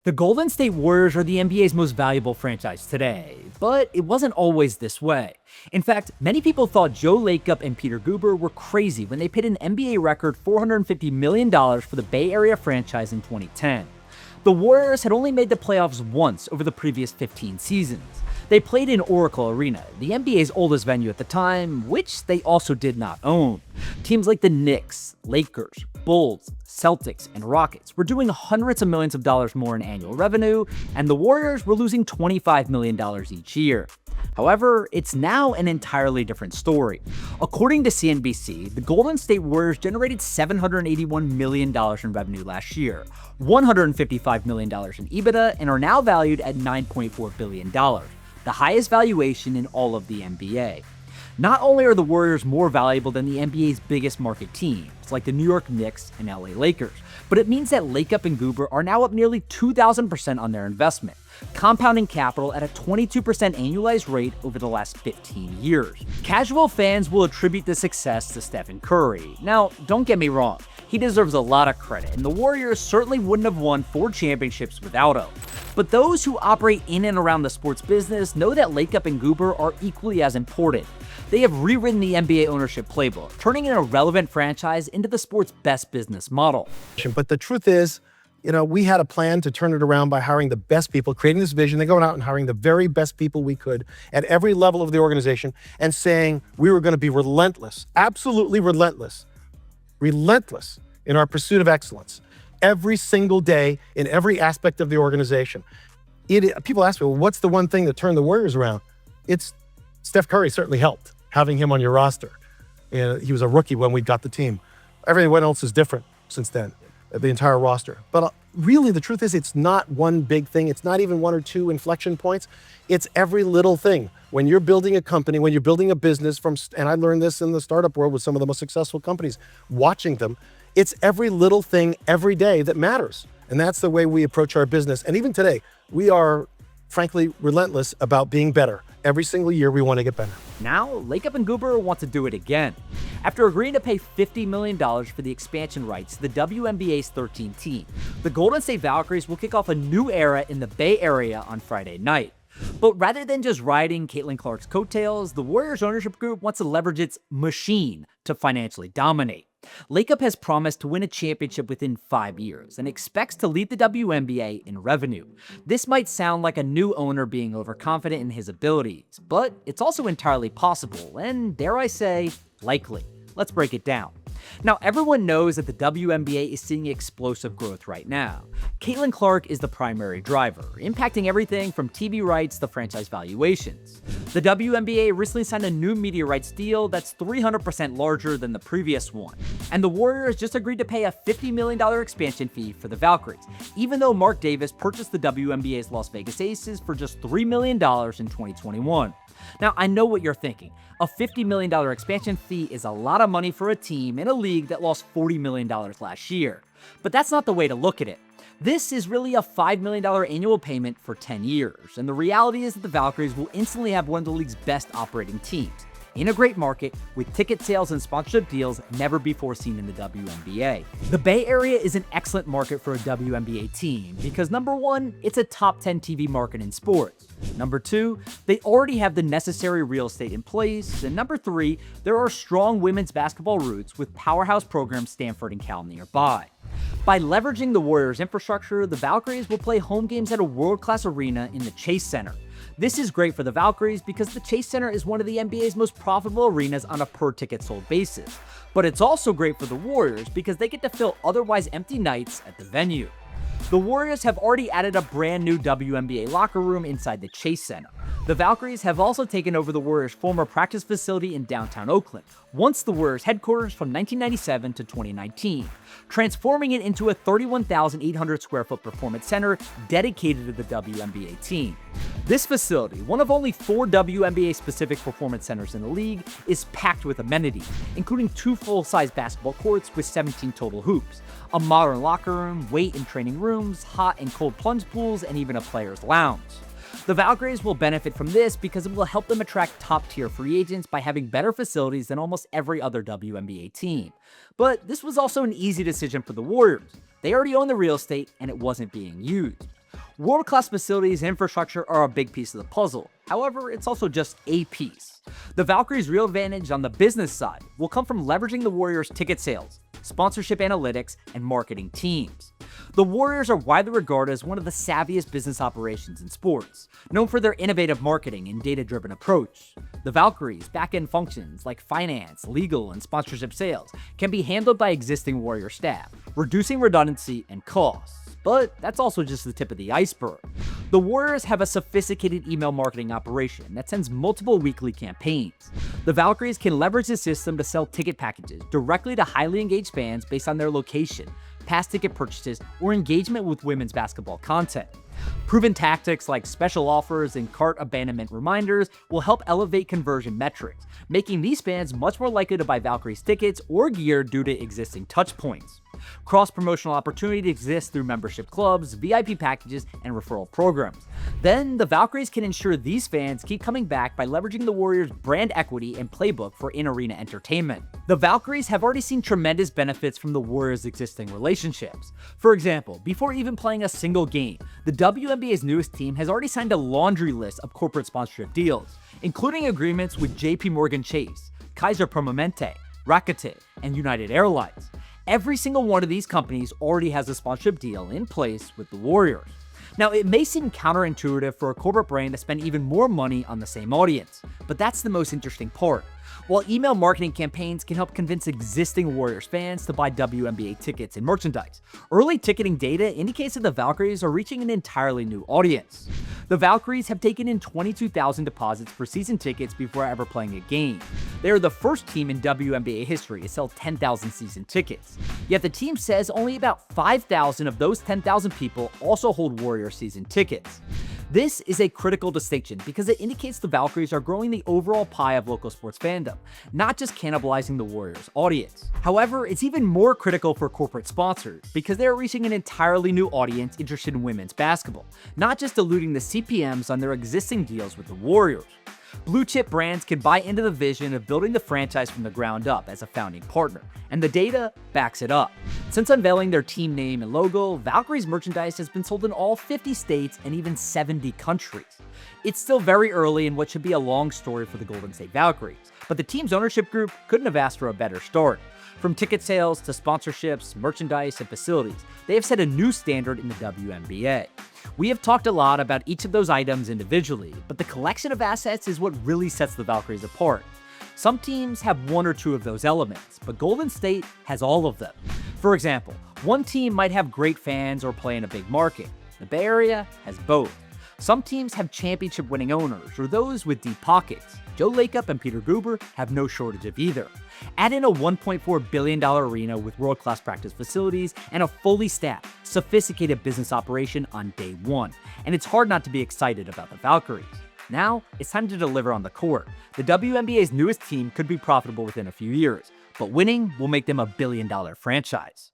The Golden State Warriors are the NBA's most valuable franchise today, but it wasn't always this way. In fact, many people thought Joe Lacob and Peter Guber were crazy when they paid an NBA record $450 million for the Bay Area franchise in 2010. The Warriors had only made the playoffs once over the previous 15 seasons. They played in Oracle Arena, the NBA's oldest venue at the time, which they also did not own. Teams like the Knicks, Lakers, Bulls, Celtics, and Rockets were doing hundreds of millions of dollars more in annual revenue, and the Warriors were losing $25 million each year. However, it's now an entirely different story. According to CNBC, the Golden State Warriors generated $781 million in revenue last year, $155 million in EBITDA, and are now valued at $9.4 billion, the highest valuation in all of the NBA. Not only are the Warriors more valuable than the NBA's biggest market teams, like the New York Knicks and LA Lakers, but it means that Lacob and Guber are now up nearly 2,000% on their investment, compounding capital at a 22% annualized rate over the last 15 years. Casual fans will attribute the success to Stephen Curry. Now, don't get me wrong, he deserves a lot of credit, and the Warriors certainly wouldn't have won 4 championships without him. But those who operate in and around the sports business know that Lacob and Guber are equally as important. They have rewritten the NBA ownership playbook, turning an irrelevant franchise into the sport's best business model. But the truth is, we had a plan to turn it around by hiring the best people, creating this vision, then going out and hiring the very best people we could at every level of the organization and saying we were going to be relentless, absolutely relentless in our pursuit of excellence every single day in every aspect of the organization. People ask me, well, what's the one thing that turned the Warriors around? It's Steph Curry certainly helped, having him on your roster. He was a rookie when we got the team. Everyone else is different since then, the entire roster. But really, the truth is, it's not one big thing. It's not even 1 or 2 inflection points. It's every little thing. When you're building a company, when you're building a business and I learned this in the startup world with some of the most successful companies, watching them, it's every little thing every day that matters. And that's the way we approach our business. And even today, we are, frankly, relentless about being better. Every single year, we want to get better. Now, Lacob and Guber want to do it again. After agreeing to pay $50 million for the expansion rights to the WNBA's 13th team, the Golden State Valkyries will kick off a new era in the Bay Area on Friday night. But rather than just riding Caitlin Clark's coattails, the Warriors ownership group wants to leverage its machine to financially dominate. Lacob has promised to win a championship within 5 years and expects to lead the WNBA in revenue. This might sound like a new owner being overconfident in his abilities, but it's also entirely possible and, dare I say, likely. Let's break it down. Now, everyone knows that the WNBA is seeing explosive growth right now. Caitlin Clark is the primary driver, impacting everything from TV rights to franchise valuations. The WNBA recently signed a new media rights deal that's 300% larger than the previous one. And the Warriors just agreed to pay a $50 million expansion fee for the Valkyries, even though Mark Davis purchased the WNBA's Las Vegas Aces for just $3 million in 2021. Now, I know what you're thinking. A $50 million expansion fee is a lot of money for a team in a league that lost $40 million last year. But that's not the way to look at it. This is really a $5 million annual payment for 10 years, and the reality is that the Valkyries will instantly have one of the league's best operating teams, in a great market with ticket sales and sponsorship deals never before seen in the WNBA. The Bay Area is an excellent market for a WNBA team because number 1, it's a top 10 TV market in sports. Number 2, they already have the necessary real estate in place. And number 3, there are strong women's basketball roots with powerhouse programs Stanford and Cal nearby. By leveraging the Warriors' infrastructure, the Valkyries will play home games at a world-class arena in the Chase Center. This is great for the Valkyries because the Chase Center is one of the NBA's most profitable arenas on a per-ticket sold basis. But it's also great for the Warriors because they get to fill otherwise empty nights at the venue. The Warriors have already added a brand new WNBA locker room inside the Chase Center. The Valkyries have also taken over the Warriors' former practice facility in downtown Oakland, once the Warriors' headquarters from 1997 to 2019, transforming it into a 31,800 square foot performance center dedicated to the WNBA team. This facility, one of only 4 WNBA-specific performance centers in the league, is packed with amenities, including 2 full-size basketball courts with 17 total hoops, a modern locker room, weight and training rooms, hot and cold plunge pools, and even a player's lounge. The Valkyries will benefit from this because it will help them attract top-tier free agents by having better facilities than almost every other WNBA team. But this was also an easy decision for the Warriors. They already own the real estate and it wasn't being used. World-class facilities and infrastructure are a big piece of the puzzle. However, it's also just a piece. The Valkyries' real advantage on the business side will come from leveraging the Warriors' ticket sales, sponsorship analytics, and marketing teams. The Warriors are widely regarded as one of the savviest business operations in sports, known for their innovative marketing and data-driven approach. The Valkyries' back-end functions like finance, legal, and sponsorship sales can be handled by existing Warrior staff, reducing redundancy and costs. But that's also just the tip of the iceberg. The Warriors have a sophisticated email marketing operation that sends multiple weekly campaigns. The Valkyries can leverage the system to sell ticket packages directly to highly engaged fans based on their location, past ticket purchases, or engagement with women's basketball content. Proven tactics like special offers and cart abandonment reminders will help elevate conversion metrics, making these fans much more likely to buy Valkyries tickets or gear due to existing touchpoints. Cross-promotional opportunity exists through membership clubs, VIP packages, and referral programs. Then, the Valkyries can ensure these fans keep coming back by leveraging the Warriors' brand equity and playbook for in-arena entertainment. The Valkyries have already seen tremendous benefits from the Warriors' existing relationships. For example, before even playing a single game, the WNBA's newest team has already signed a laundry list of corporate sponsorship deals, including agreements with JP Morgan Chase, Kaiser Permanente, Rakuten, and United Airlines. Every single one of these companies already has a sponsorship deal in place with the Warriors. Now, it may seem counterintuitive for a corporate brand to spend even more money on the same audience, but that's the most interesting part. While email marketing campaigns can help convince existing Warriors fans to buy WNBA tickets and merchandise, early ticketing data indicates that the Valkyries are reaching an entirely new audience. The Valkyries have taken in 22,000 deposits for season tickets before ever playing a game. They are the first team in WNBA history to sell 10,000 season tickets. Yet the team says only about 5,000 of those 10,000 people also hold Warrior season tickets. This is a critical distinction because it indicates the Valkyries are growing the overall pie of local sports fandom, not just cannibalizing the Warriors' audience. However, it's even more critical for corporate sponsors because they are reaching an entirely new audience interested in women's basketball, not just diluting the CPMs on their existing deals with the Warriors. Blue chip brands can buy into the vision of building the franchise from the ground up as a founding partner, and the data backs it up. Since unveiling their team name and logo, Valkyries merchandise has been sold in all 50 states and even 70 countries. It's still very early in what should be a long story for the Golden State Valkyries, but the team's ownership group couldn't have asked for a better start. From ticket sales to sponsorships, merchandise, and facilities, they have set a new standard in the WNBA. We have talked a lot about each of those items individually, but the collection of assets is what really sets the Valkyries apart. Some teams have one or two of those elements, but Golden State has all of them. For example, one team might have great fans or play in a big market. The Bay Area has both. Some teams have championship-winning owners, or those with deep pockets. Joe Lacob and Peter Guber have no shortage of either. Add in a $1.4 billion arena with world-class practice facilities and a fully staffed, sophisticated business operation on day one, and it's hard not to be excited about the Valkyries. Now, it's time to deliver on the court. The WNBA's newest team could be profitable within a few years, but winning will make them a billion-dollar franchise.